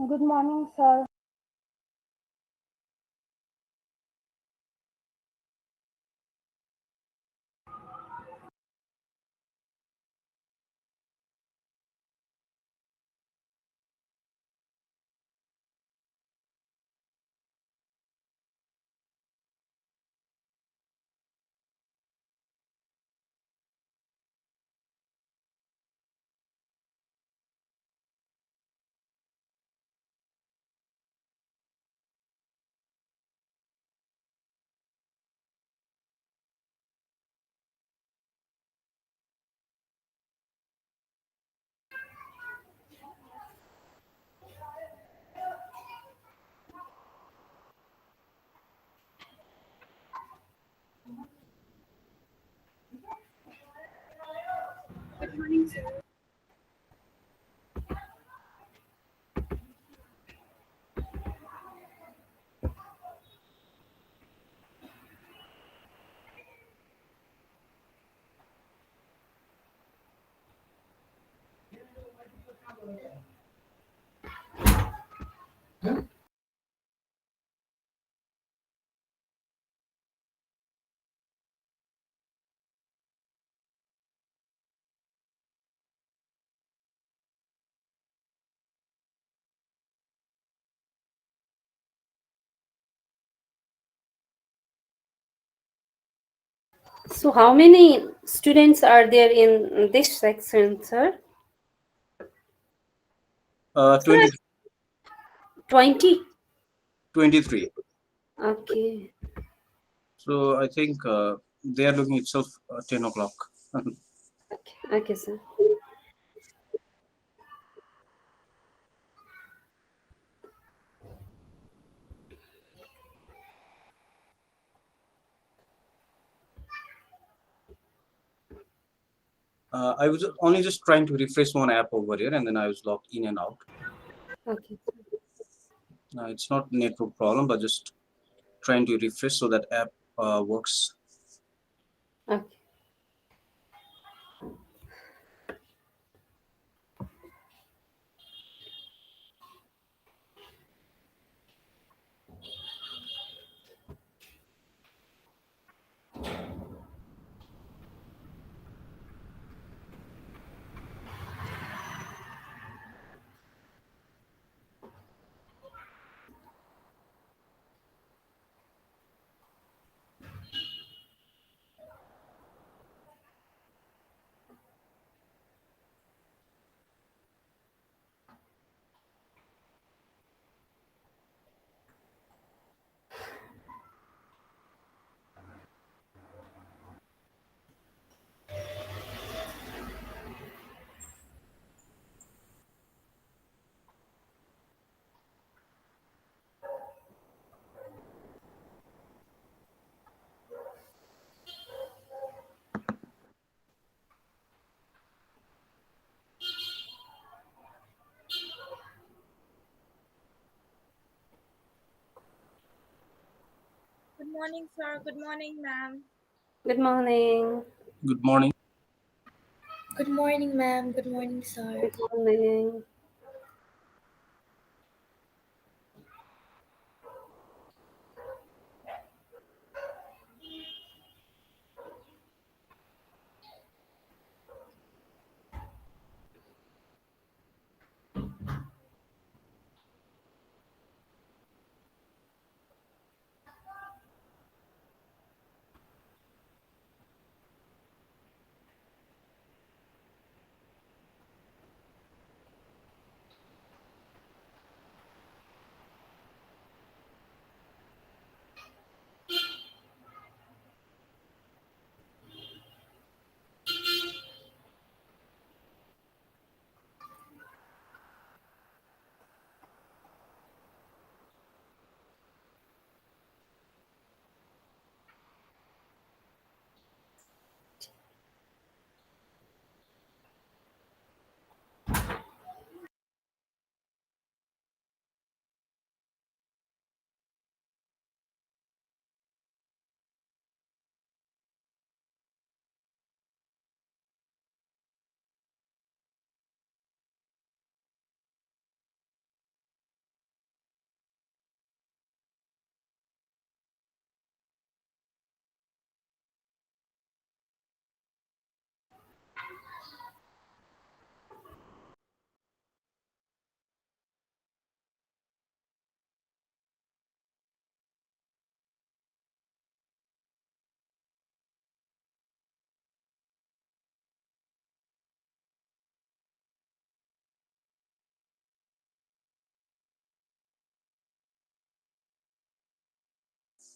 Good morning, sir. Good morning, sir. So, how many students are there in this section, sir? 20, Sir, 20. 23. Okay. So I think they are looking itself 10 o'clock. Okay, sir. I was only just trying to refresh one app over here, and then I was logged in and out. Okay. It's not network problem, but just trying to refresh so that app works. Okay. Good morning, sir. Good morning, ma'am. Good morning. Good morning. Good morning, ma'am. Good morning, sir. Good morning.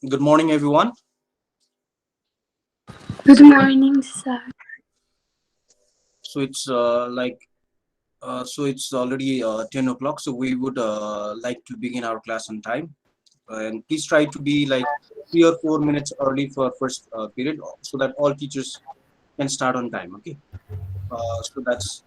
Good morning, everyone. Good morning, sir. So it's it's already 10 o'clock. So we would like to begin our class on time. And please try to be like 3 or 4 minutes early for first period, so that all teachers can start on time. Okay. So that's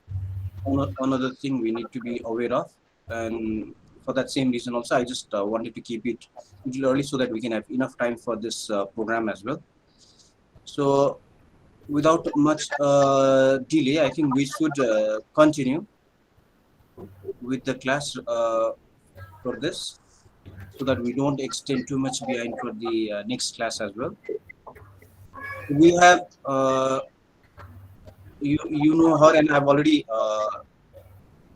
another thing we need to be aware of. And for that same reason also, I just wanted to keep it a little early so that we can have enough time for this program as well. So without much delay, I think we should continue with the class for this, so that we don't extend too much behind for the next class as well. We have you know her, and I've already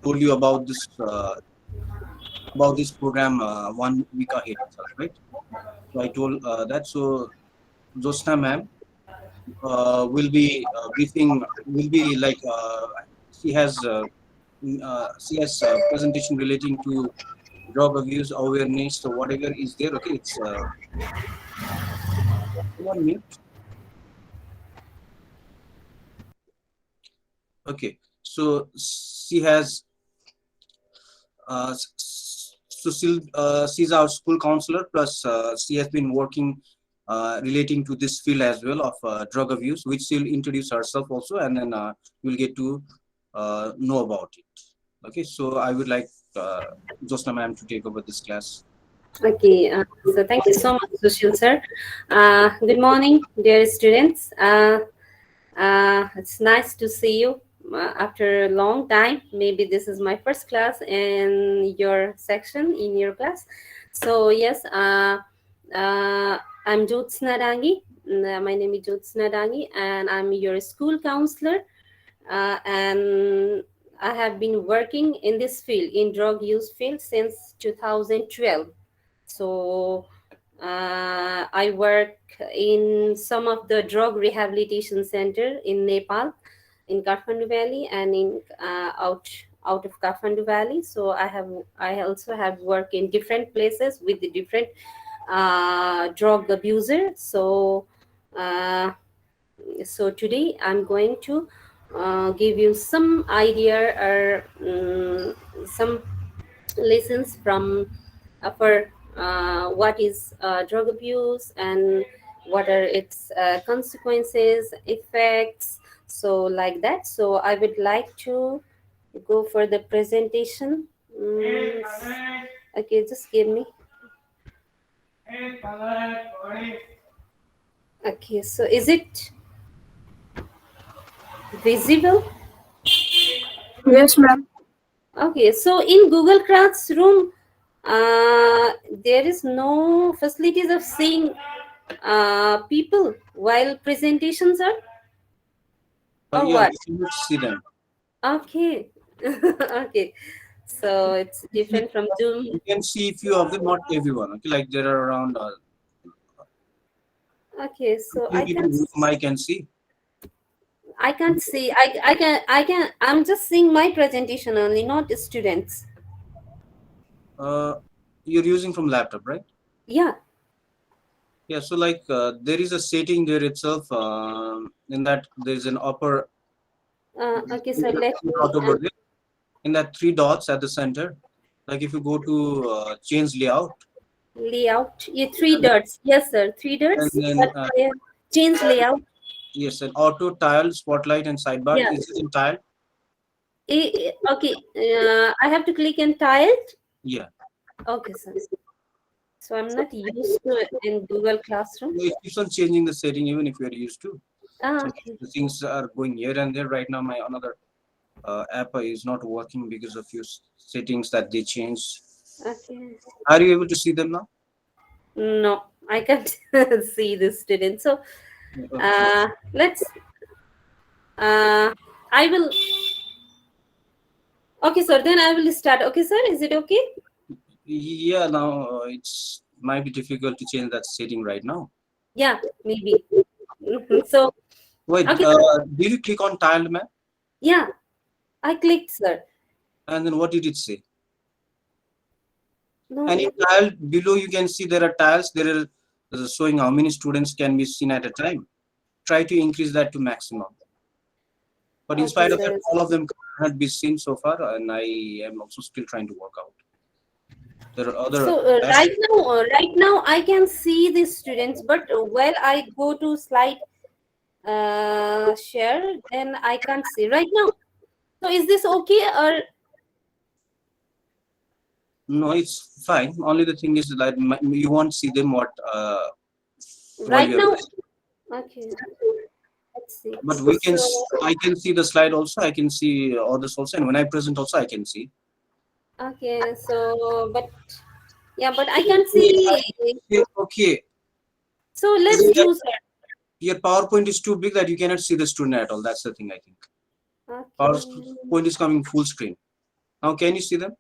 told you about this program 1 week ahead itself, right? So I told that. So Josna ma'am will be briefing. Will be like she has presentation relating to drug abuse awareness. So whatever is there, okay, it's 1 minute. Okay, so she has she's our school counselor, plus she has been working relating to this field as well of drug abuse, which she'll introduce herself also, and then you'll get to know about it. Okay, so I would like Josna ma'am to take over this class. Okay, so thank you so much, Sushil sir. Good morning, dear students. It's nice to see you after a long time. Maybe this is my first class in your section, in your class. So yes, I'm Jyotsna Dangi. My name is Jyotsna Dangi, and I'm your school counselor. And I have been working in this field, in drug use field, since 2012. So I work in some of the drug rehabilitation center in Nepal, in Kathmandu Valley, and in out of Kathmandu Valley. So I also have worked in different places with the different drug abusers. So today I'm going to give you some idea or some lessons from for what is drug abuse and what are its consequences, effects, so like that. So I would like to go for the presentation. Okay, just give me. Okay, so is it visible? Yes, ma'am. Okay, so in Google Classroom, there is no facilities of seeing people while presentations are, or Yeah, what? we cannot see them. Okay, okay, so it's different from Zoom. You can see few of them, not everyone. Okay, like there are around Okay, so 15 people whom I can see. I can't see. I'm just seeing my presentation only, not the students. You're using from laptop, right? Yeah. Yeah, so like there is a setting there itself. In that there's an upper. Okay, so let me Over there, in that 3 dots at the center. Like if you go to change layout, layout. Yeah, 3 dots. Yes, sir. 3 dots. and then But, change layout. yes, an auto tile, spotlight, and sidebar. Yeah. Is it in tile? Okay. I have to click in tiled. Yeah. Okay, sir. So I'm not used to it in Google Classroom. It keeps on changing the setting even if you're used to. So Okay. the things are going here and there. Right now, my another app is not working because of few settings that they changed. Okay. Are you able to see them now? No, I can't see the student. So let's. I will. Okay, sir. Then I will start. Okay, sir. Is it okay? Yeah. Now it's might be difficult to change that setting right now. Yeah, maybe. So. Wait. Okay. Did you click on tiled map? Yeah, I clicked, sir. And then what did it say? No. And in tile below, you can see there are tiles. There are This is showing how many students can be seen at a time. Try to increase that to maximum. But in Okay, spite of that, sir. all of them cannot be seen so far, and I am also still trying to work out. There are other So right now I can see the students, but while I go to slide share, then I can't see right now. So is this okay or No, it's fine. Only the thing is that you won't see them while right you're. now? Okay, let's see. But we can. So I can see the slide also. I can see others also, and when I present also, I can see. okay, so but yeah, but I can see. Okay. So let's do, sir. Your PowerPoint is too big that you cannot see the student at all. That's the thing, I think. Okay. PowerPoint is coming full screen. Now, can you see them?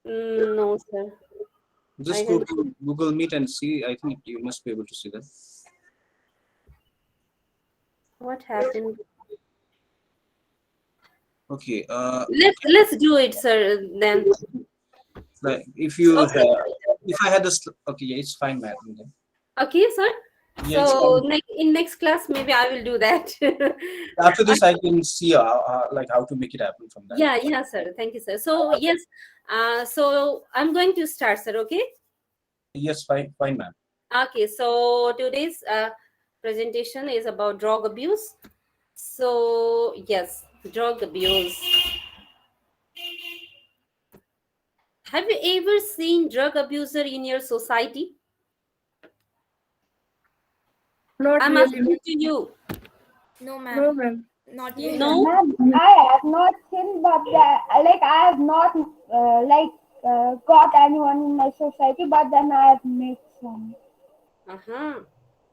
No, sir. Just go to Google Meet and see. I think you must be able to see them. What happened? Okay. Let's do it, sir. Then. Like if you Okay. if I had this. Okay, yeah, it's fine, man. Okay, sir. Yeah, it's So fine. in next class, maybe I will do that. After this, I can see like how to make it happen from that. Yeah, sir. Thank you, sir. So yes, so I'm going to start, sir. Okay. Yes, fine, ma'am. Okay. So today's presentation is about drug abuse. So yes, drug abuse. Have you ever seen drug abuser in your society? Not I'm really. asking to you. No, ma'am. No, ma'am. Not yet. No. Ma'am, I have not seen, but I have not got anyone in my society, but then I have met some.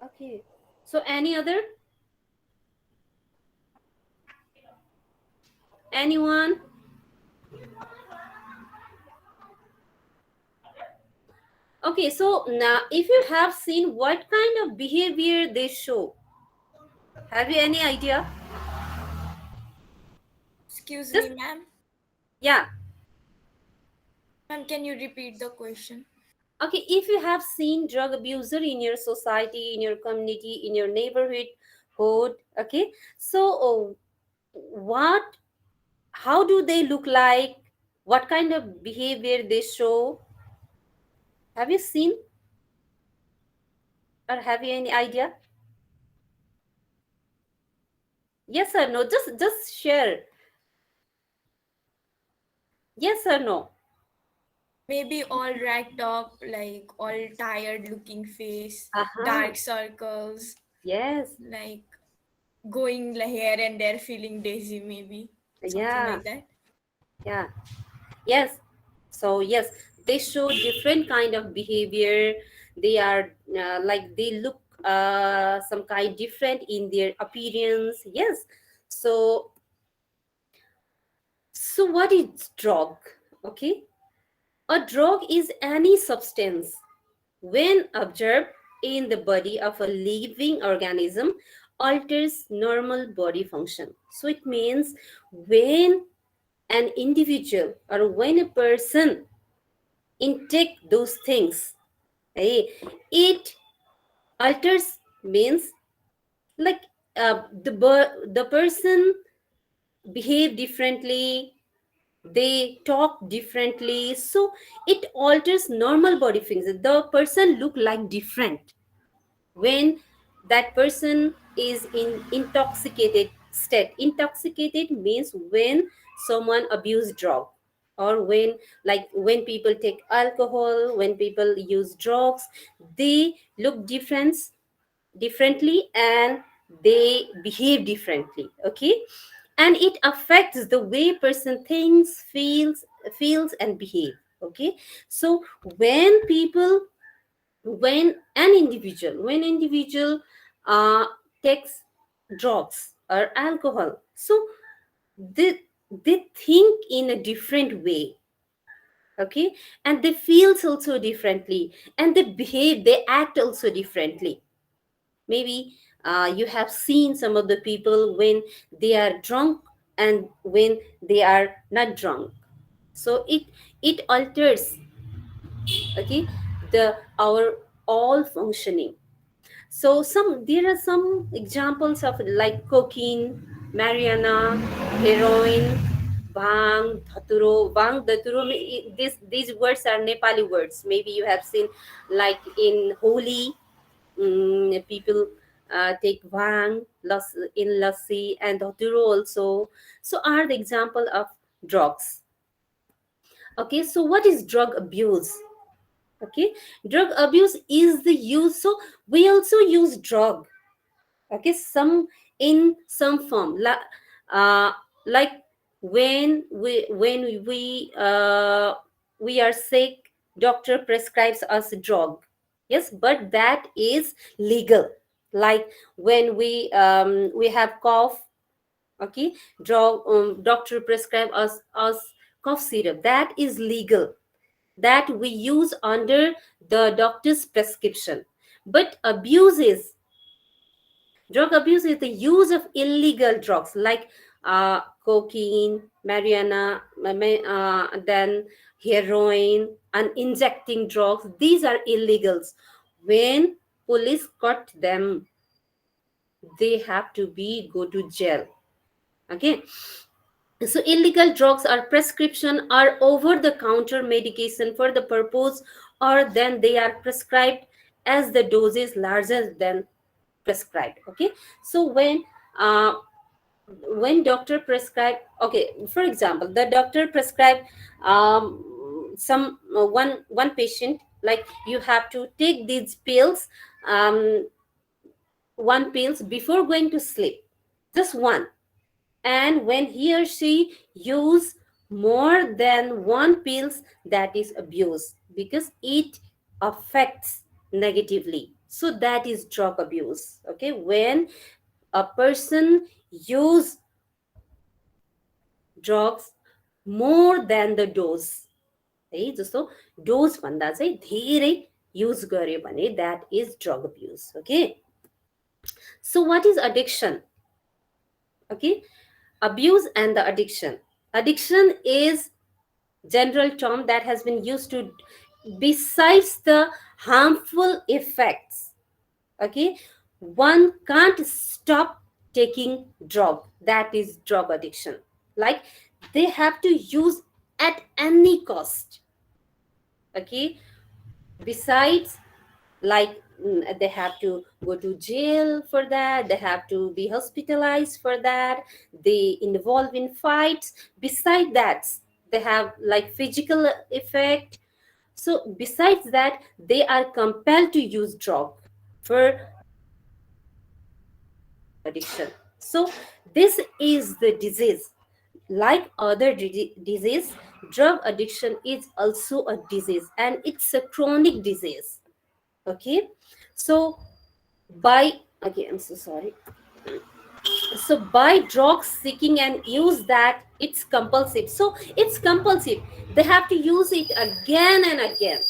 Okay. So any other? Anyone? Okay, so now if you have seen what kind of behavior they show, have you any idea? Excuse Just- me, ma'am. Yeah. Ma'am, can you repeat the question? Okay, if you have seen drug abuser in your society, in your community, in your neighborhood, okay, so how do they look like? What kind of behavior they show? Have you seen? Or have you any idea? Yes or no? Just share. Yes or no? Maybe all racked up, like all tired looking face, Uh-huh. dark circles, Yes. like going here and there, feeling dizzy, maybe. Something Yeah. like that. Yeah. Yes. So yes, they show different kind of behavior. They are like they look some kind different in their appearance. Yes. So what is drug? Okay. A drug is any substance when observed in the body of a living organism alters normal body function. So it means when an individual or when a person intake those things, it alters means like the person behave differently, they talk differently, so it alters normal body function. The person look like different when that person is in intoxicated state. Intoxicated means when someone abuse drug, or when people take alcohol, when people use drugs, they look differently and they behave differently. Okay, and it affects the way person thinks, feels and behave. Okay, so when individual uh, takes drugs or alcohol, so they think in a different way. Okay, and they feels also differently, and they act also differently. Maybe you have seen some of the people when they are drunk and when they are not drunk, so it alters, okay, the our all functioning. So there are some examples of like cocaine, marijuana, heroin, bhang, dhaturo. Bhang, dhaturo, these words are Nepali words. Maybe you have seen like in Holi, people take bhang in lassi and dhaturo also. So are the example of drugs. Okay, so what is drug abuse? Okay, drug abuse is the use. So we also use drug, okay, some in some form, uh, like when we are sick, doctor prescribes us a drug, yes, but that is legal. Like when we have cough, okay, doctor prescribe us cough syrup, that is legal, that we use under the doctor's prescription. But drug abuse is the use of illegal drugs like cocaine, marijuana, then heroin, and injecting drugs. These are illegals. When police caught them, they have to be go to jail. Okay. So illegal drugs are prescription or over the counter medication for the purpose, or then they are prescribed as the dose is larger than prescribed. Okay, so uh, when doctor prescribe, okay, for example, the doctor prescribe some one patient, like you have to take these pills, one pills before going to sleep, just one. And when he or she use more than one pills, that is abuse because it affects negatively. So that is drug abuse. Okay, when a person use drugs more than the dose, है जस्तो dose भन्दा चाहिँ धेरै use गर्यो भने that is drug abuse. Okay, so what is addiction? Okay, abuse and the addiction is general term that has been used to, besides the harmful effects, okay, one can't stop taking drug, that is drug addiction. Like they have to use at any cost. Okay, besides, like they have to go to jail for that, they have to be hospitalized for that, they involve in fights. Besides that, they have like physical effect. So besides that, they are compelled to use drug for addiction. So this is the disease. Like other disease, drug addiction is also a disease, and it's a chronic disease. Okay, so by, okay, I'm so sorry. So by drug seeking and use that, it's compulsive. So it's compulsive, they have to use it again and again.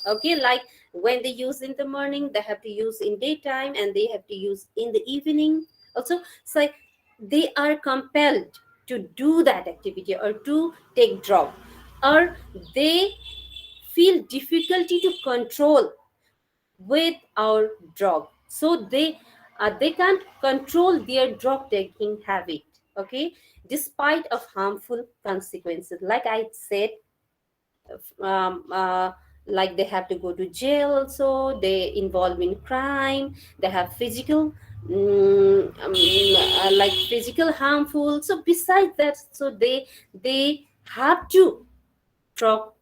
Okay, like when they use in the morning, they have to use in daytime, and they have to use in the evening also. So like they are compelled to do that activity or to take drug, or they feel difficulty to control with our drug. So they can't control their drug taking habit. Okay, despite of harmful consequences, like I said, um, uh, like they have to go to jail also, they involve in crime, they have physical like physical harmful. So besides that, so they have to drug,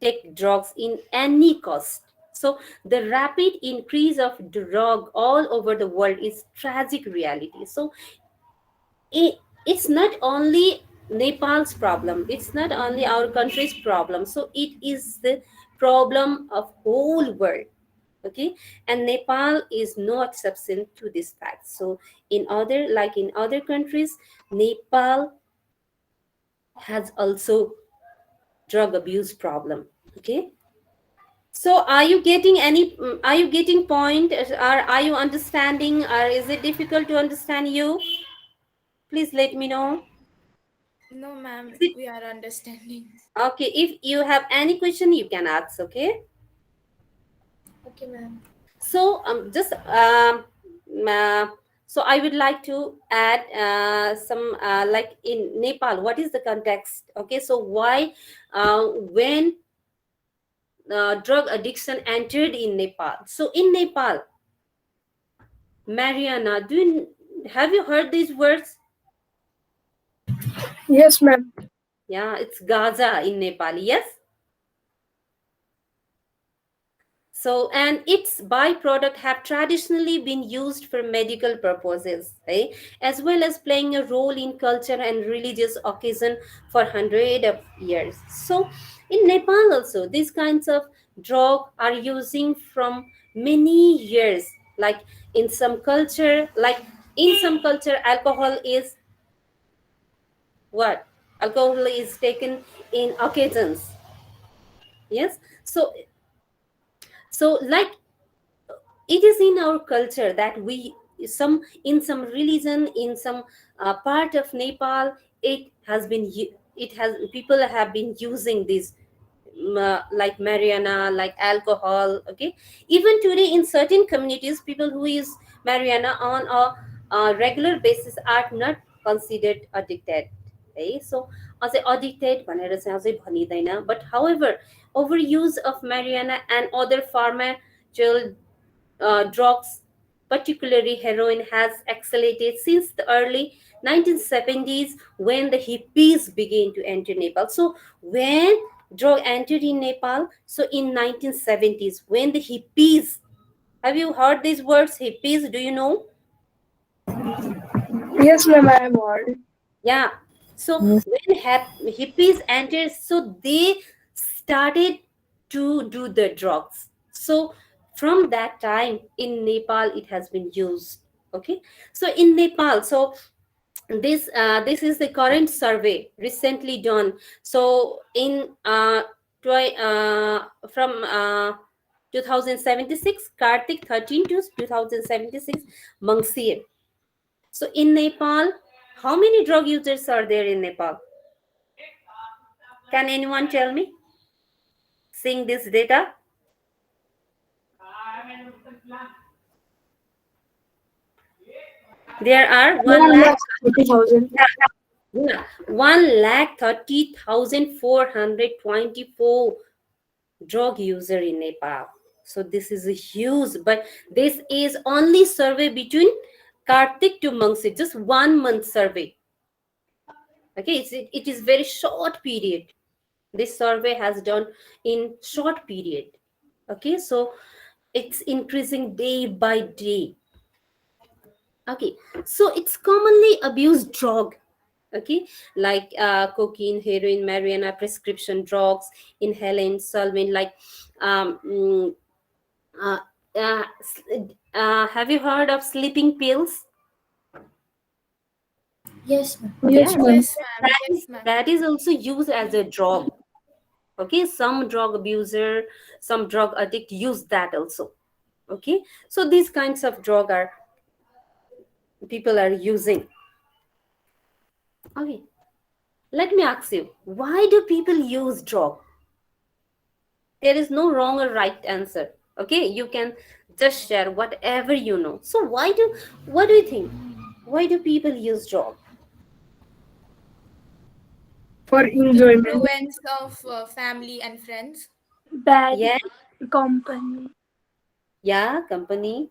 take drugs in any cost. So the rapid increase of drug all over the world is tragic reality. So it's not only Nepal's problem, it's not only our country's problem, so it is the problem of whole world. Okay, and Nepal is no exception to this fact. So in other, like in other countries, Nepal has also drug abuse problem. Okay, so are you getting any are you getting point, or are you understanding, or is it difficult to understand you? Please let me know. No, ma'am, Is it we are understanding. okay? If you have any question, you can ask. Okay. Okay, ma'am. So uh, so I would like to add some like in Nepal, what is the context? Okay, so why when drug addiction entered in Nepal? So in Nepal, Mariana, have you heard these words? Yes, ma'am. Yeah, it's Gaza in Nepal. Yes. So, and its byproduct have traditionally been used for medical purposes, right? As well as playing a role in culture and religious occasion for hundred of years. So, in Nepal also, these kinds of drug are using from many years. Like in some culture, alcohol is what? Alcohol is taken in occasions. Yes. So like it is in our culture that we some in some religion in some part of Nepal it has people have been using this like marijuana, like alcohol. Okay, even today in certain communities people who use marijuana on a regular basis are not considered addicted. है सो अझै addicted भनेर चाहिँ अझै भनिँदैन, but however overuse of marijuana and other pharmaceutical drugs, particularly heroin, has accelerated since the early 1970s when the hippies began to enter Nepal. So when drug entered in Nepal, so in 1970s when the hippies, have you heard these words hippies? Do you know? Yes, ma'am, I have heard. Yeah. So when hippies entered, so they started to do the drugs. So from that time in Nepal, it has been used. Okay. So in Nepal, so this is the current survey recently done. So in from 2076, Kartik 13 to 2076, Mangsir. So in Nepal, how many drug users are there in Nepal? Can anyone tell me? Seeing this data? There are 1,30,000. 1,30,424 drug user in Nepal. So this is a huge, but this is only survey between Kartik to Mangsir, just 1 month survey. Okay, it is very short period. This survey has done in short period. Okay, so it's increasing day by day. Okay, so it's commonly abused drug. Okay, like cocaine, heroin, marijuana, prescription drugs, inhalant, solvent, like um, mm, uh, have you heard of sleeping pills? Yes, ma'am. Yes, Yes, ma'am. Yes, ma'am. Yes, ma'am. that is also used as a drug. Okay, some drug abuser, some drug addict use that also. Okay, so these kinds of drug are people are using. Okay, let me ask you, why do people use drug? There is no wrong or right answer. Okay, you can just share whatever you know. So what do you think, why do people use drug? For enjoyment. Influence of family and friends. Bad Yeah, company. yeah, company.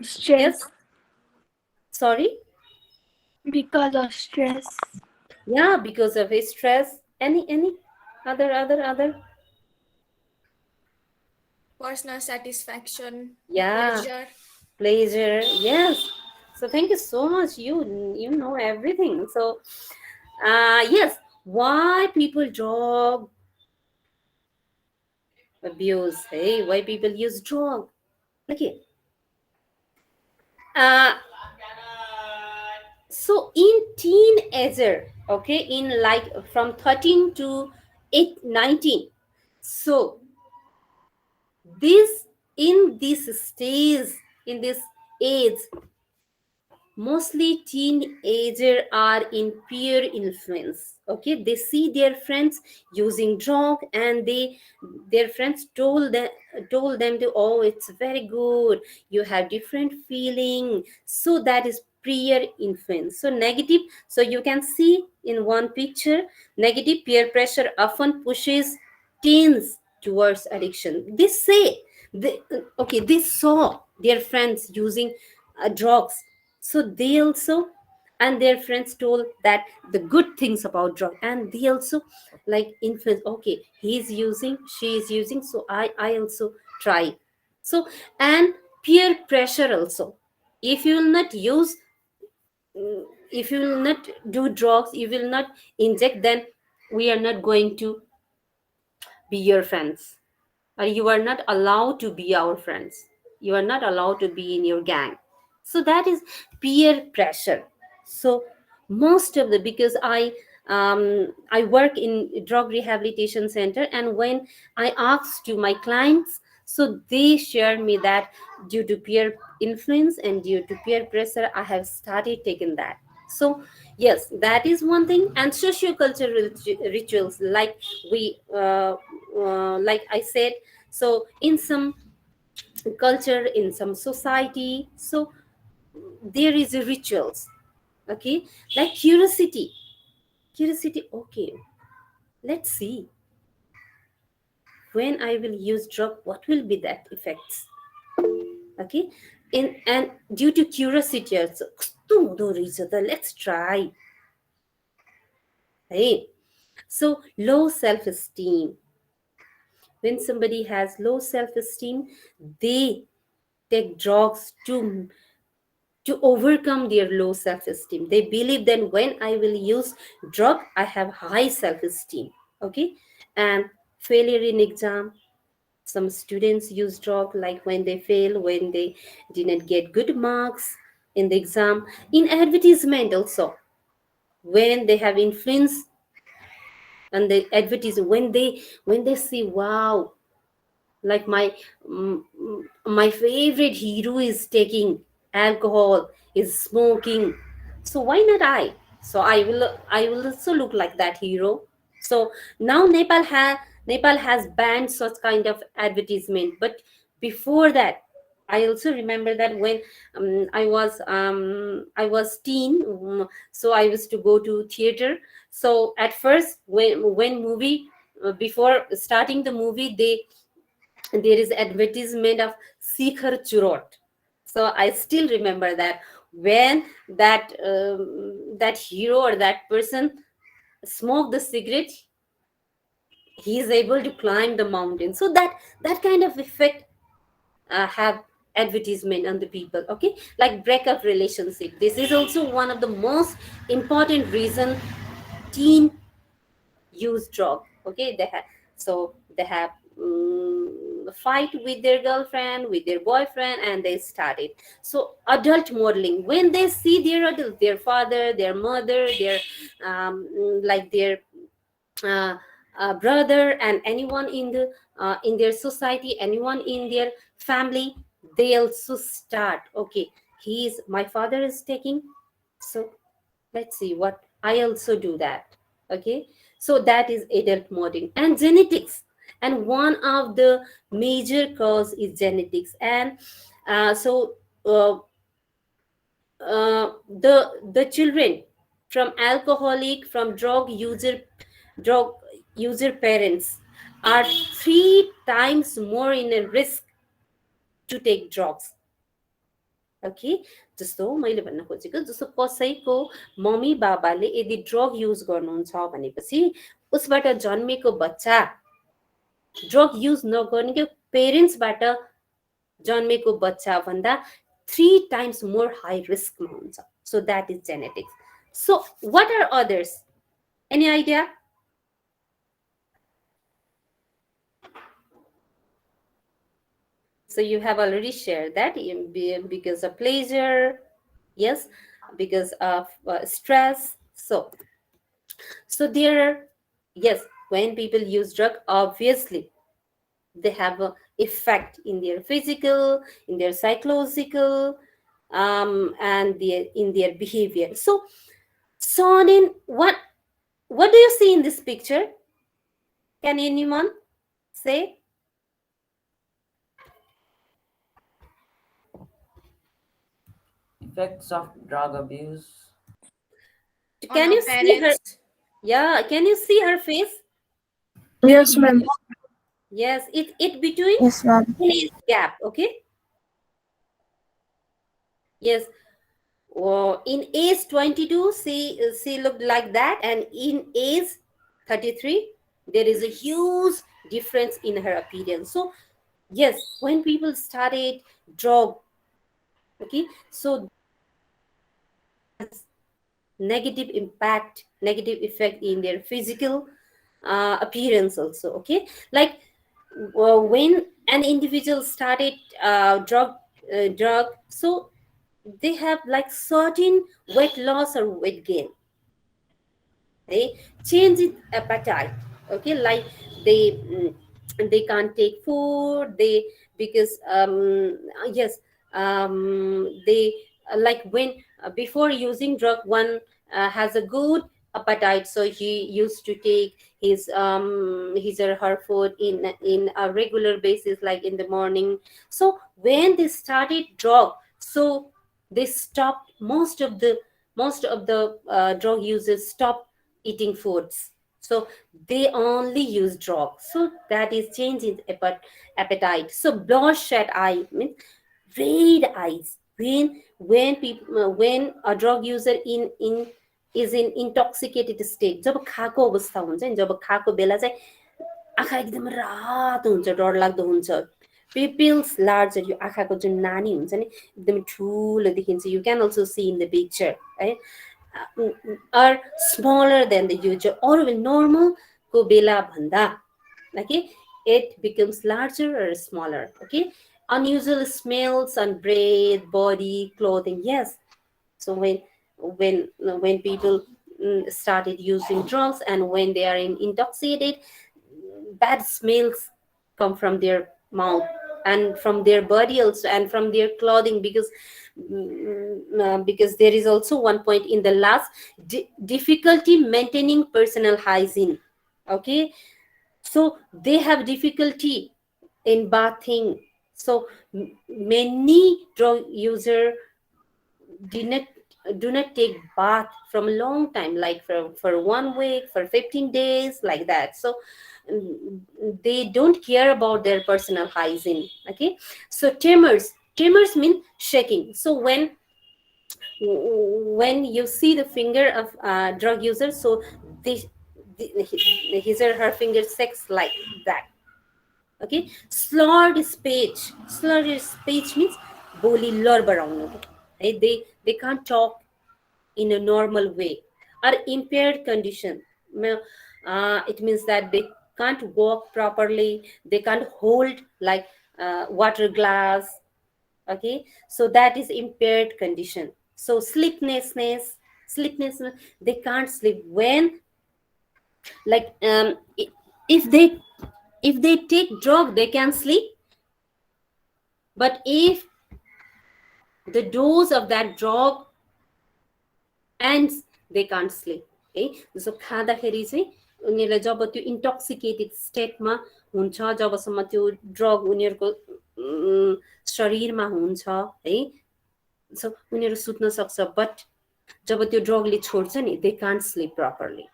Stress. Yes, sorry. Because of stress. Yeah, because of his stress. Any other. Personal satisfaction. Yeah, Pleasure. pleasure. Yes. So thank you so much. You know everything. So yes, why people drug abuse? Hey, why people use drug? Okay. Uh so in teenager, okay, in like from 13 to 19. So this in this stage, in this age, mostly teenagers are in peer influence. Okay, they see their friends using drug, and their friends told them to, oh, it's very good, you have different feeling. So that is peer influence. So negative, so you can see in one picture, negative peer pressure often pushes teens towards addiction. They say they, okay, they saw their friends using drugs, so they also, and their friends told that the good things about drug, and they also like influence, okay, he's using, she is using, so I also try. So, and peer pressure also, if you will not use, if you will not do drugs, you will not inject, then we are not going to be your friends, or you are not allowed to be our friends, you are not allowed to be in your gang. So that is peer pressure. So most of the, because I work in drug rehabilitation center, and when I asked to my clients, so they shared me that due to peer influence and due to peer pressure, I have started taking that. So yes, that is one thing. And socio-cultural rituals, like we like I said, so in some culture, in some society, so there is a rituals, okay, like curiosity, okay, let's see, when I will use drug, what will be that effects, okay, in, and due to curiosity also, let's try, right? So low self-esteem, when somebody has low self-esteem, they take drugs to overcome their low self-esteem. They believe that when I will use drug, I have high self-esteem. Okay, and failure in exam. Some students use drug, like when they fail, when they didn't get good marks in the exam. In advertisement also, when they have influence, and the advertise, when they see, wow, like my favorite hero is taking alcohol, is smoking, so why not I, so I will also look like that hero. So now Nepal has banned such kind of advertisement, but before that, I also remember that when I was teen, so I used to go to theater. So at first, when movie, before starting the movie, there is advertisement of Sikhar Churot. So I still remember that when that hero or that person smoked the cigarette, he is able to climb the mountain. So that kind of effect have advertisement on the people. Okay, like breakup relationship. This is also one of the most important reason teen use drug. Okay, they have fight with their girlfriend, with their boyfriend, and they started. So adult modeling, when they see their adult, their father, their mother, their like their uh, brother, and anyone in their society, anyone in their family, they also start, okay, he's my father is taking, so let's see what I also do that. Okay, so that is adult modeling. And genetics, and one of the major cause is genetics. And so the children from alcoholic, from drug user parents are 3 times more in a risk to take drugs. Okay, जस्तो मैले भन्न खोजेको, जस्तो कसैको mummy बाबाले यदि drug use गर्नुहुन्छ भनेपछि उसबाट जन्मेको बच्चा ड्रग युज नगर्नेको पेरेन्ट्सबाट जन्मेको बच्चा भन्दा 3 times मोर हाई रिस्कमा हुन्छ. So that is genetics. So what are others? Any idea? So you have already shared that because of pleasure, yes, because of stress. So there are, yes, when people use drug, obviously they have an effect in their physical, in their psychological, and in their behavior. So Sonin, what do you see in this picture? Can anyone say? Effects of drug abuse. On Can our you see her? parents. Yeah, can you see her face? Yes, ma'am. Yes, it between Yes, ma'am. an age gap. Okay. Yes. In age 22, she looked like that, and in age 33, there is a huge difference in her appearance. So yes, when people started drug, okay, so negative impact, negative effect in their physical appearance also. Okay, like when an individual started drug, so they have like certain weight loss or weight gain. They change its appetite. Okay, like they they can't take food. They because yes they like when before using drug, one has a good appetite, so he used to take his or her food in a regular basis, like in the morning. So when they started drug, so they stopped, most of the drug users stopped eating foods, so they only use drugs. So that is changing appetite. So bloodshot eye means red eyes. When people when a drug user in is in intoxicated state, जब खाको अवस्था हुन्छ नि, जब खाको बेला चाहिँ आँखा एकदम रातो हुन्छ, डरलाग्दो हुन्छ, पिपिल्स लार्जर, यो आँखाको जुन नानी हुन्छ नि एकदम ठुलो देखिन्छ. You can also see in the picture, है, are smaller than the usual or normal को बेला भन्दा, okay, it becomes larger or smaller. Okay, unusual smells on breath, body, clothing. Yes, so when people started using drugs, and when they are intoxicated, bad smells come from their mouth and from their body also, and from their clothing, because there is also one point in the last, difficulty maintaining personal hygiene. Okay, so they have difficulty in bathing. So many drug user do not take bath from a long time, like for 1 week, for 15 days, like that. So they don't care about their personal hygiene. Okay, so tremors mean shaking. So when you see the finger of drug user, so this his or her finger shakes like that. Okay, slurred speech means बोली लडबडाउनु, है, they can't talk in a normal way. Or impaired condition, it means that they can't walk properly, they can't hold like water glass. Okay, so that is impaired condition. So sleeplessness, they can't sleep. When like if they take drug, they can sleep, but if the dose of that drug ends, they can't sleep. है, जस्तो खाँदाखेरि चाहिँ उनीहरूलाई जब त्यो इन्टोक्सिकेटेड स्टेटमा हुन्छ, जबसम्म त्यो ड्रग उनीहरूको शरीरमा हुन्छ, है, सो उनीहरू सुत्न सक्छ, बट जब त्यो ड्रगले छोड्छ नि, दे can't slip properly.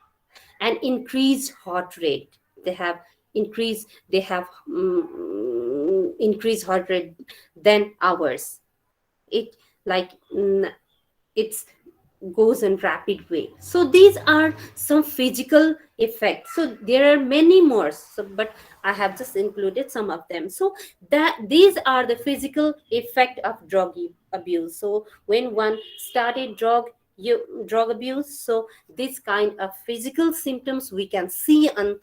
And increased heart rate, they have increased heart rate than ours. It like it's goes in rapid way. So these are some physical effects. So there are many more, so, but I have just included some of them. So that these are the physical effect of drug abuse. So when one started drug abuse, so this kind of physical symptoms we can see on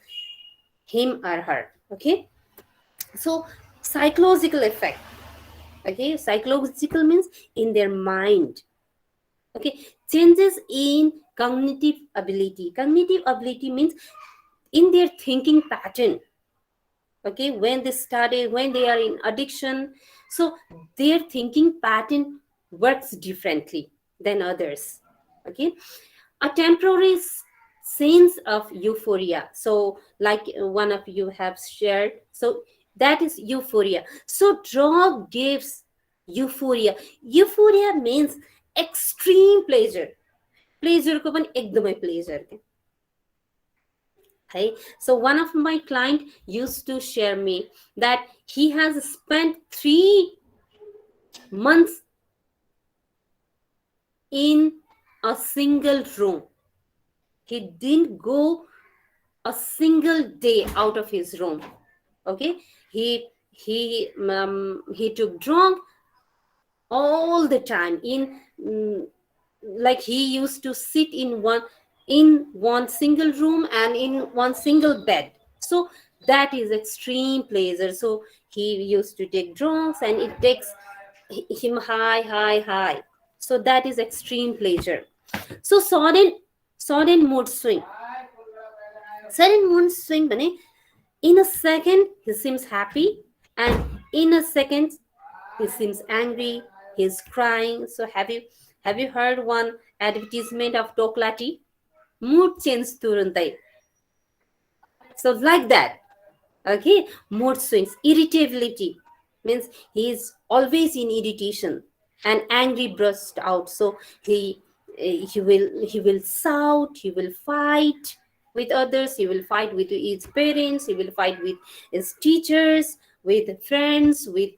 him or her. Okay, so psychological effect. Okay, psychological means in their mind. Okay, changes in cognitive ability. Cognitive ability means in their thinking pattern. Okay, when they are in addiction, so their thinking pattern works differently than others. Okay, a temporary sense of euphoria. So, like one of you have shared, so that is euphoria. So, drug gives euphoria. Euphoria means extreme pleasure. Pleasure को पनि एकदमै pleasure के. Hey, so one of my client used to share me that he has spent 3 months in a single room. He didn't go a single day out of his room. Okay, he took drug all the time like he used to sit in one single room and in one single bed. So that is extreme pleasure. So he used to take drugs and it takes him high. So that is extreme pleasure. So sudden mood swing. Sudden mood swing भने in a second he seems happy and in a second he seems angry, he's crying. So have you heard one advertisement of Toklati? Mood change तुरुन्तै. So like that. Okay, mood swings. Irritability means he is always in irritation and angry burst out. So he will shout, he will fight with others, he will fight with his parents, he will fight with his teachers, with friends, with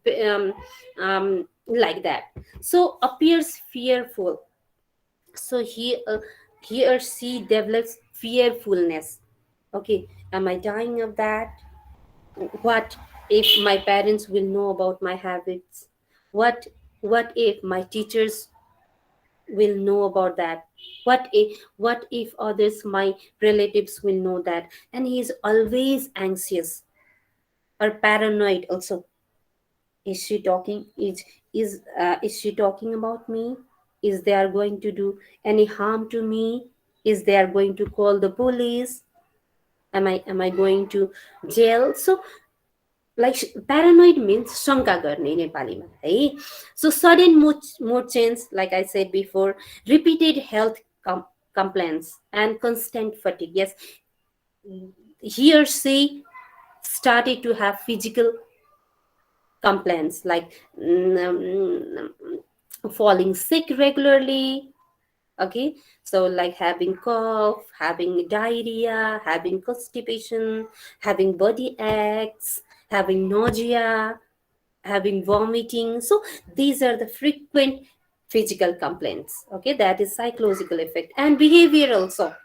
like that. So appears fearful. So he or she develops fearfulness. Okay, am I dying of that? What if my parents will know about my habits? What if my teachers will know about that? What if others, my relatives, will know that? And he is always anxious or paranoid also. Is she talking she talking about me? Is they are going to do any harm to me? Is they are going to call the police? Am I going to jail? So like paranoid means शंका गर्ने नेपालीमा है. So sudden mood change, like I said before, repeated health complaints and constant fatigue. Yes, he or she started to have physical complaints like falling sick regularly. Okay, so like having cough, having diarrhea, having constipation, having body aches, having nausea, having vomiting. So these are the frequent physical complaints. Okay, that is psychological effect. And behavior also,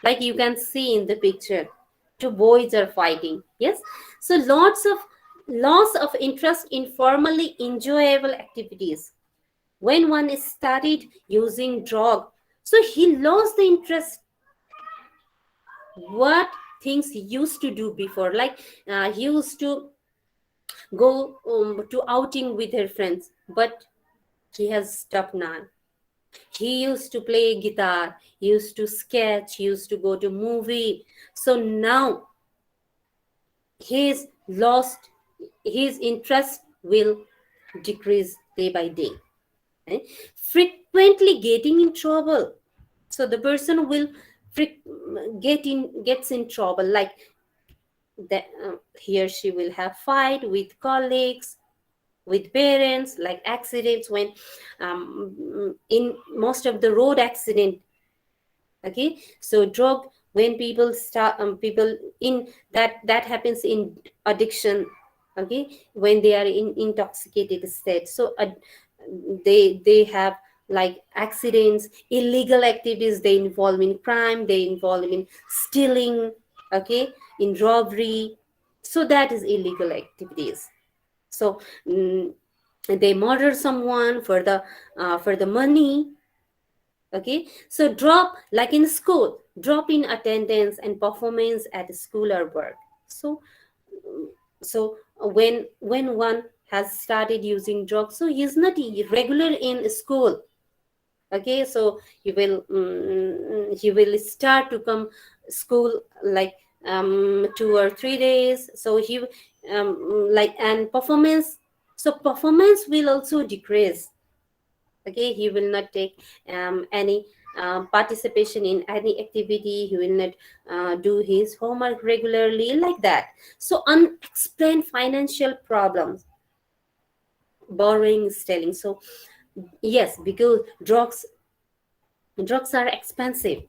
like you can see in the picture, two boys are fighting. Yes, so lots of loss of interest in formally enjoyable activities. When one started using drug, so he lost the interest what things he used to do before. Like he used to go to outing with her friends, but he has stopped now. He used to play guitar, he used to sketch, he used to go to movie. So now his interest will decrease day by day. Frequently getting in trouble. So the person will gets in trouble, like that he or she will have fight with colleagues, with parents, like accidents when in most of the road accident. Okay, so drug, when people start people in that happens in addiction. Okay, when they are in intoxicated state. So they have like accidents, illegal activities, they involve in crime, they involve in stealing, okay, in robbery. So that is illegal activities. So they murder someone for the money. Okay, so drop, like in school, drop in attendance and performance at school or work. So when one has started using drugs, so he is not regular in school. Okay, so he will start to come school like 2 or 3 days. So he like, and performance, so performance will also decrease. Okay, he will not take any participation in any activity. He will not do his homework regularly, like that. So unexplained financial problems, borrowing, stealing. So yes, because drugs are expensive.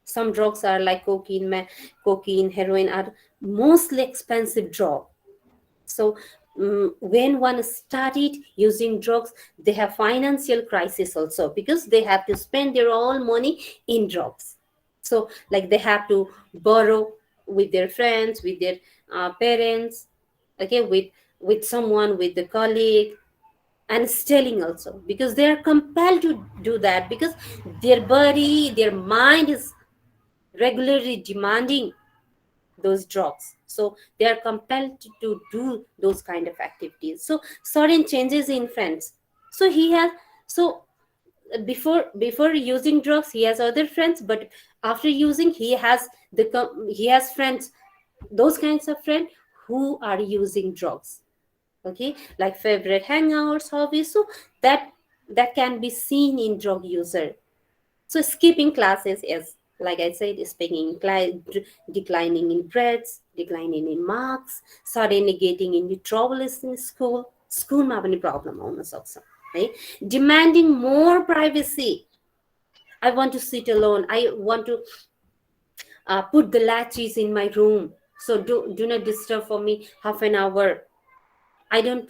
Some drugs are like cocaine, heroin are mostly expensive drug. So when one started using drugs, they have financial crisis also, because they have to spend their all money in drugs. So like they have to borrow with their friends, with their parents, okay, with someone, with the colleague, and stealing also, because they are compelled to do that, because their body, their mind is regularly demanding those drugs. So they are compelled to do those kind of activities. So certain changes in friends. So he has, so before using drugs he has other friends, but after using he has he has friends, those kinds of friends who are using drugs. Okay, like favorite hangouts, hobbies. So that can be seen in drug user. So skipping classes is, like I said, speaking, declining in grades, declining in marks, suddenly getting into trouble in school. School में अपनी problem होना सक्छ, right? Demanding more privacy. I want to sit alone. I want to put the latches in my room. So do not disturb for me half an hour. I don't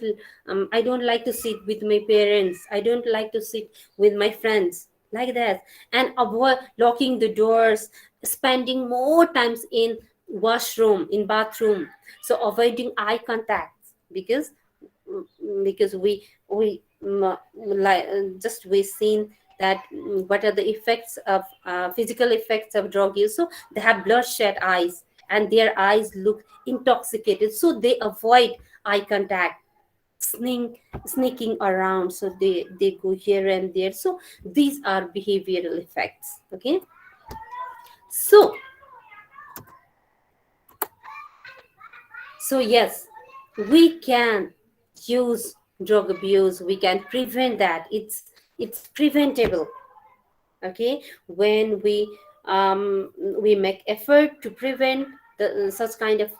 like to sit with my parents. I don't like to sit with my friends, like that. And avoid locking the doors, spending more times in washroom, in bathroom. So avoiding eye contact, because like just we seen that what are the effects of physical effects of drug use. So they have bloodshot eyes and their eyes look intoxicated, so they avoid eye contact, sneaking around, so they go here and there. So these are behavioral effects. Okay, so yes, we can use drug abuse, we can prevent that. It's preventable. Okay, when we make effort to prevent such kind of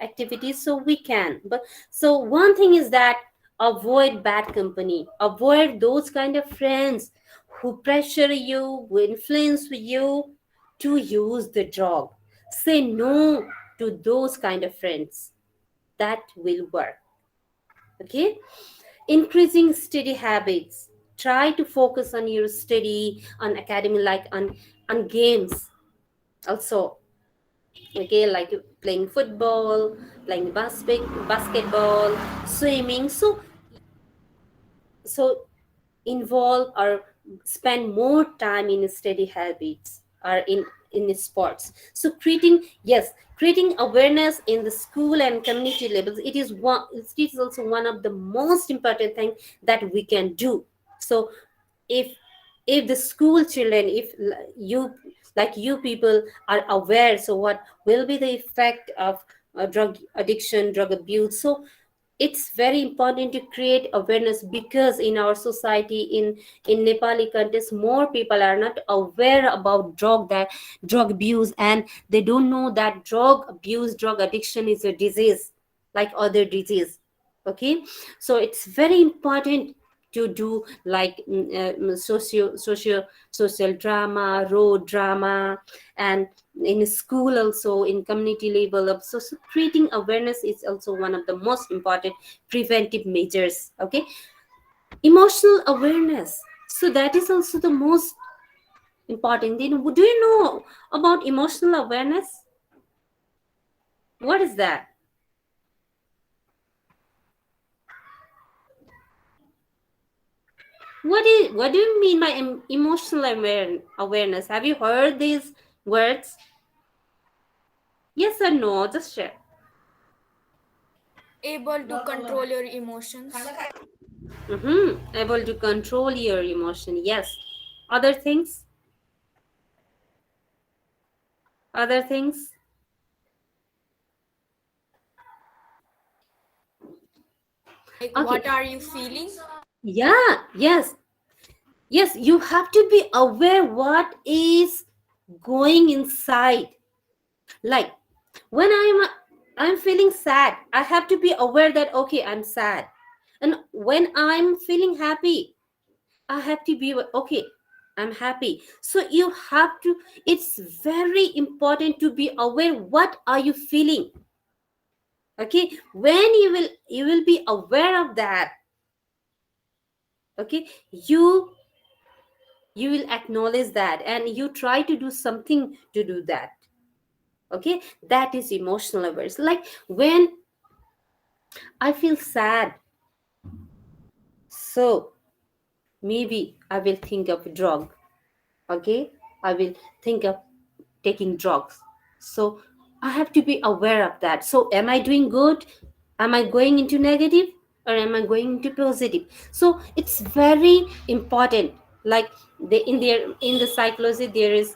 activities, so we can. But so one thing is that avoid bad company, avoid those kind of friends who pressure you, who influence you to use the drug. Say no to those kind of friends. That will work. Okay, increasing study habits. Try to focus on your study, on academy, like on games also. Okay, like playing football, playing basketball, swimming. So involve or spend more time in study habits or in sports. So creating awareness in the school and community levels, it is also one of the most important thing that we can do. So if the school children, if you, like you people are aware, so what will be the effect of drug addiction, drug abuse. So it's very important to create awareness, because in our society, in Nepali countries, more people are not aware about drug abuse, and they don't know that drug abuse, drug addiction is a disease like other disease. Okay, so it's very important to do like social drama, road drama, and in school also, in community level of. So creating awareness is also one of the most important preventive measures. Okay, emotional awareness, so that is also the most important. Then do you know about emotional awareness? What is that? What do you mean by emotional awareness? Have you heard these words? Yes or no? Just share. Able to control your emotions. Able to control your emotion. Yes. Other things? Other things? Like Okay. what are you feeling? Yeah. Yes. Yes, you have to be aware what is going inside. Like when I'm feeling sad, I have to be aware that okay, I'm sad. And when I'm feeling happy, I have to be okay, I'm happy. So you have to, it's very important to be aware what are you feeling. Okay, when you will be aware of that, okay, you will acknowledge that and you try to do something to do that. Okay, that is emotional awareness. Like when I feel sad, so maybe I will think of drug. Okay, I will think of taking drugs. So I have to be aware of that. So am I doing good? Am I going into negative or am I going into positive? So it's very important. Like in the psychology there is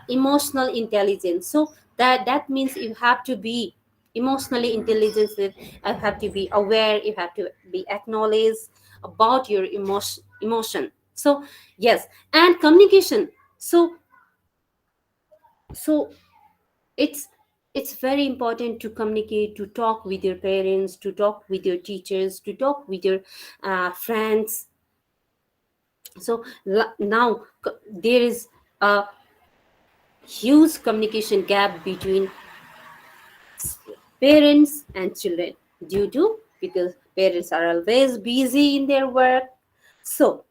emotional intelligence. So that means you have to be emotionally intelligent. That you have to be aware, you have to be acknowledged about your emotion. So yes, and communication. So it's it's very important to communicate, to talk with your parents, to talk with your teachers, to talk with your friends. So now there is a huge communication gap between parents and children due to because parents are always busy in their work. So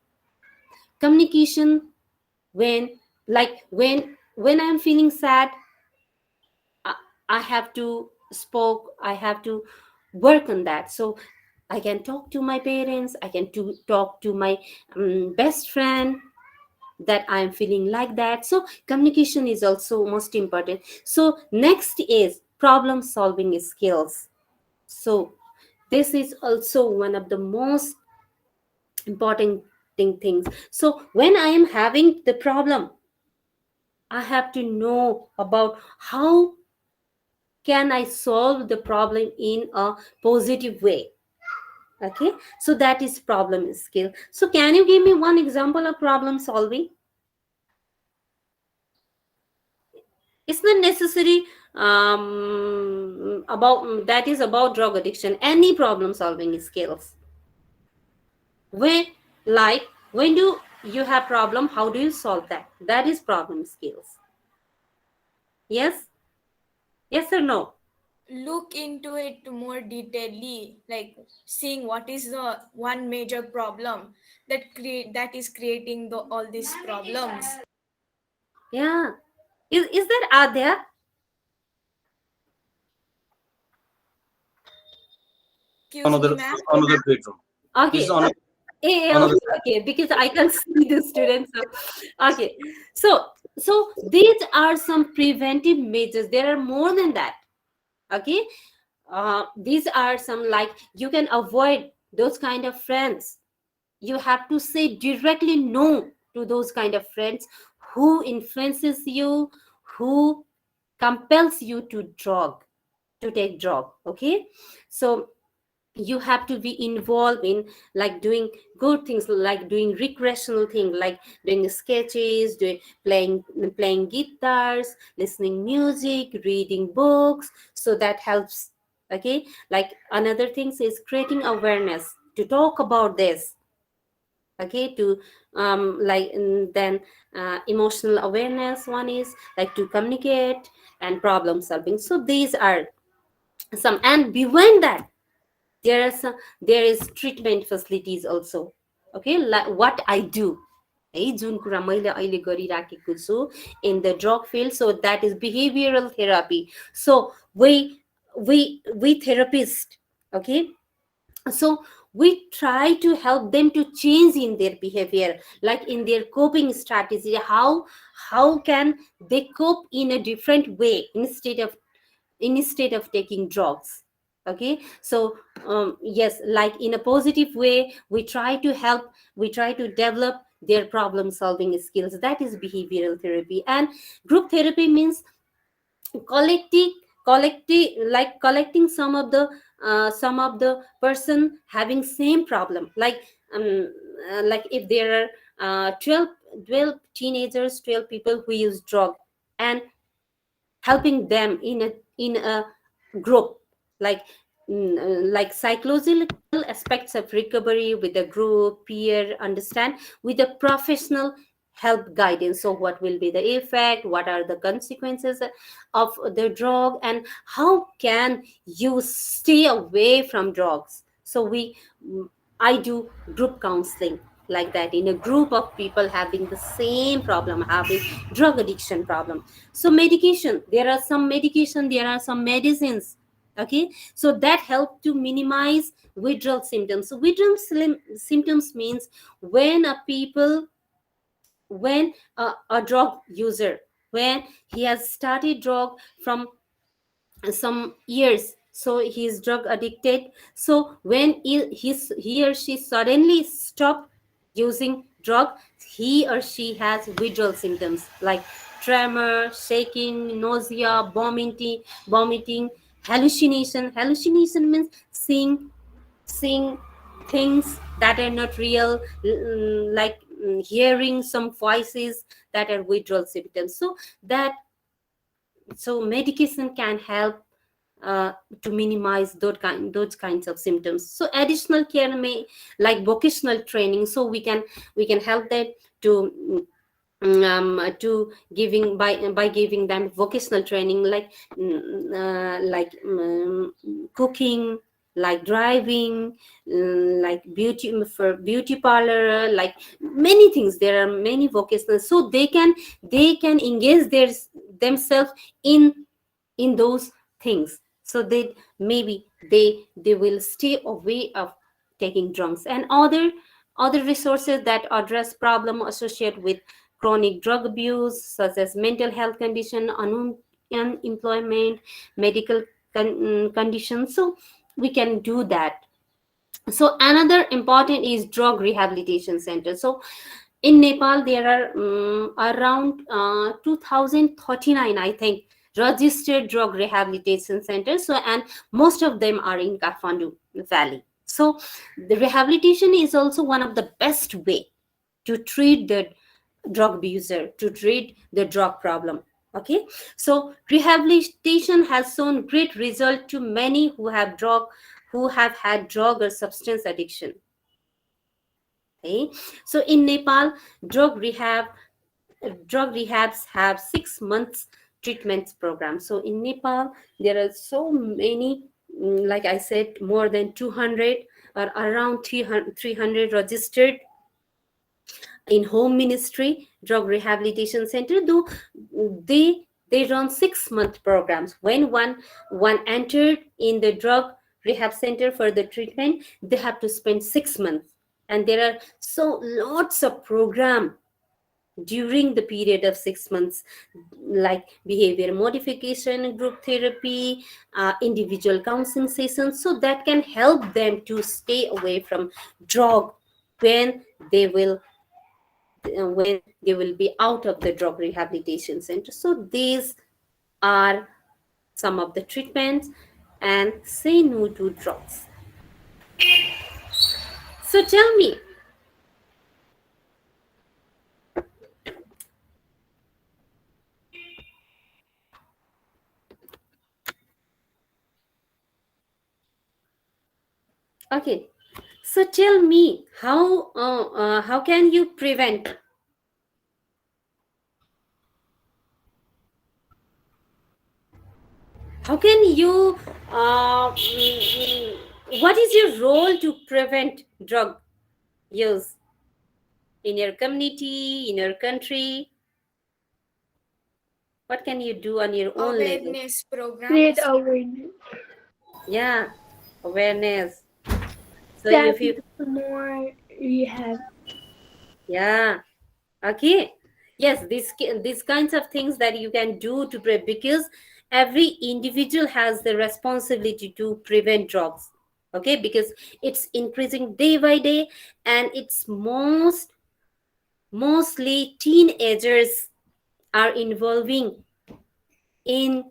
communication, when when I'm feeling sad, I, I have to spoke, I have to work on that. So I can talk to my parents, I can talk to my best friend that I'm feeling like that. So communication is also most important. So next is problem solving skills. So this is also one of the most important things. So when I am having the problem, I have to know about how can I solve the problem in a positive way. Okay, so that is problem skill. So can you give me one example of problem solving? It's not necessary about that is about drug addiction. Any problem solving skills, when like when do you have problem, how do you solve that? That is problem skills. Yes, yes or no? Look into it more detailedly, like seeing what is the one major problem that is creating all these problems. Yeah, is that out there? Excuse me, Another ma'am. another bedroom. This is Okay. on Okay, another. okay, because I can see the students. Okay, so these are some preventive measures. There are more than that. Okay, these are some, like you can avoid those kind of friends. You have to say directly no to those kind of friends who influences you, who compels you to take drug. Okay, so you have to be involved in like doing good things, like doing recreational thing, like doing sketches, doing playing guitars, listening music, reading books. So that helps. Okay, like another thing is creating awareness to talk about this. Okay, to like and then emotional awareness, one is like to communicate and problem solving. So these are some, and beyond that there is treatment facilities also. Okay, like what I do, है जुन कुरा मैले अहिले गरिराखेको छु in the drug field, so that is behavioral therapy. So we therapists, okay, so we try to help them to change in their behavior, like in their coping strategy, how can they cope in a different way instead of taking drugs. Okay, so yes, like in a positive way, we try to help, we try to develop their problem solving skills. That is behavioral therapy. And group therapy means collecting collecting some of the person having same problem, like if there are 12 teenagers, 12 people who use drug, and helping them in a group, like like psychological aspects of recovery with a group, peer understand, with a professional help guidance. So what will be the effect, what are the consequences of the drug, and how can you stay away from drugs. So I do group counseling like that, in a group of people having the same problem, having drug addiction problem. So medication, there are some medication, there are some medicines, okay, so that help to minimize withdrawal symptoms. So withdrawal symptoms means when a drug user, when he has started drug from some years, so he is drug addicted. So when he or she suddenly stop using drug, he or she has withdrawal symptoms like tremor, shaking, nausea, vomiting, hallucination means seeing things that are not real, like hearing some voices, that are withdrawal symptoms. So medication can help to minimize those kinds of symptoms. So additional care may, like vocational training, so we can help them to giving by giving them vocational training, like cooking, like driving, like beauty parlor, like many things. There are many vocational, so they can engage themselves in those things, so they maybe they will stay away of taking drugs. And other resources that address problem associated with chronic drug abuse, such as mental health condition, unemployment, medical conditions, so we can do that. So another important is drug rehabilitation center. So in Nepal, there are around 2039, I think, registered drug rehabilitation centers. So, and most of them are in Kathmandu Valley. So, the rehabilitation is also one of the best way to treat the drug abuser, to treat the drug problem. Okay, so rehabilitation has shown great result to many who have had drug or substance addiction. Okay, so in Nepal, drug rehabs have 6 months treatment program. So in Nepal, there are so many, like I said, more than 200 or around 300 registered in home ministry drug rehabilitation center. Though they run 6-month programs. When one entered in the drug rehab center for the treatment, they have to spend 6 months, and there are so lots of program during the period of 6 months, like behavior modification, group therapy, individual counseling sessions, so that can help them to stay away from drug when they will be out of the drug rehabilitation center. So these are some of the treatments, and say no to drugs. So tell me, okay, so tell me, how can you prevent? How can you? What is your role to prevent drug use in your community, in your country? What can you do on your own level? Awareness programs. Create awareness. Yeah, awareness. So Tap if you, into more rehab. yeah, okay, yes, these kinds of things that you can do to because every individual has the responsibility to prevent drugs. Okay, because it's increasing day by day, and it's mostly teenagers are involving in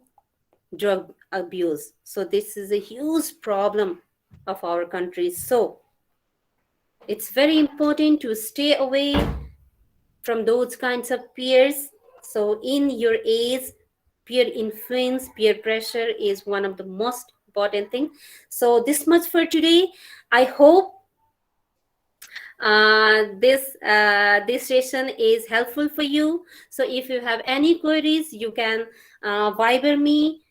drug abuse. So this is a huge problem of our country. So it's very important to stay away from those kinds of peers. So in your age, peer influence, peer pressure is one of the most important thing. So this much for today. I hope this session is helpful for you. So if you have any queries, you can Viber me.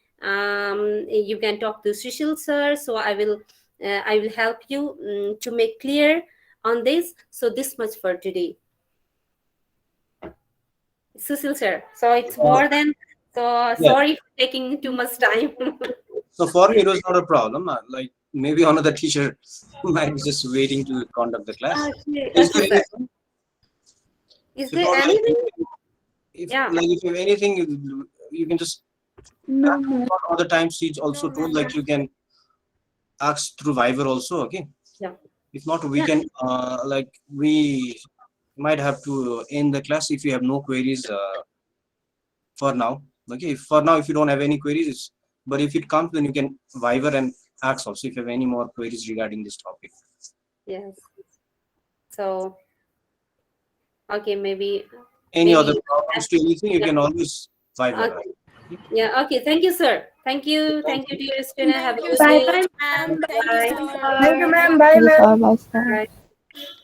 You can talk to Sushil sir. So I will help you to make clear on this. So this much for today. Sushil sir. So it's more than, so Yeah. sorry for taking too much time. So for me, it was not a problem. Like maybe another teacher might be just waiting to conduct the class. Okay, Is okay, there sir. anything? Is If there not, like, anything? if Yeah. like if you have anything, you can just. Other times she also told like you can ask through Viber also. Okay. Yeah. If not, we Yeah. can like we might have to end the class if you have no queries for now. Okay. For now, if you don't have any queries, but if it comes, then you can Viber and ask also if you have any more queries regarding this topic. Yes. So, okay, maybe. Any other Maybe- problems to anything, you Yeah. can always Viber. Okay. Yeah. Okay. Thank you, sir. Thank you. Thank you, dear student. Have a Thank you good so day. much, ma'am. Thank you, Bye. sir. Thank you, ma'am. Bye, ma'am. Bye.